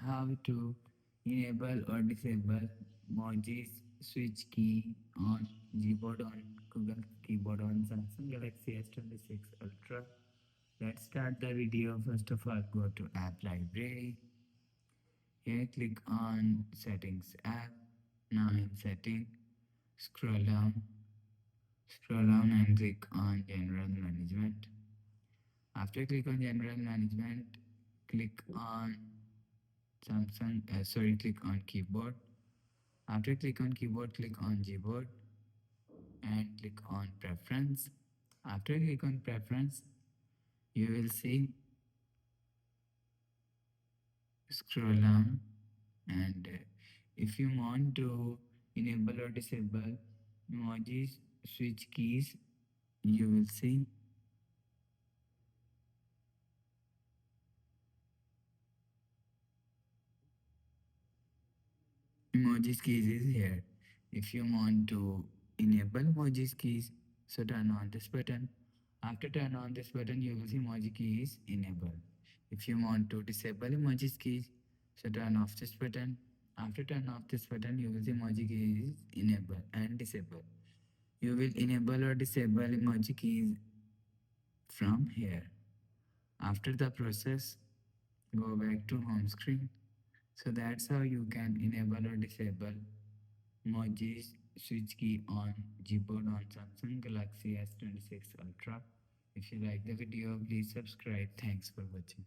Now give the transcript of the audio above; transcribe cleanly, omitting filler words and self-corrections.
how to enable or disable emojis switch key on Gboard on Google keyboard on Samsung Galaxy S26 Ultra. Let's start the video. First of all, go to App Library. Here, click on Settings app. Now in Setting, scroll down and click on General Management. After click on General Management, click on click on Keyboard. After click on Keyboard, click on Gboard and click on Preference. After click on Preference, you will see scroll down and if you want to enable or disable emojis switch keys, you will see emojis keys is here. If you want to enable emojis keys, so turn on this button. After turn on this button, you will see emoji key is enabled. If you want to disable emojis keys, so turn off this button. After turn off this button, you will see emoji key is enable and disable. You will enable or disable emoji keys from here. After the process, go back to home screen. So that's how you can enable or disable emojis switch key on Gboard on Samsung Galaxy S26 Ultra. If you like the video, please subscribe. Thanks for watching.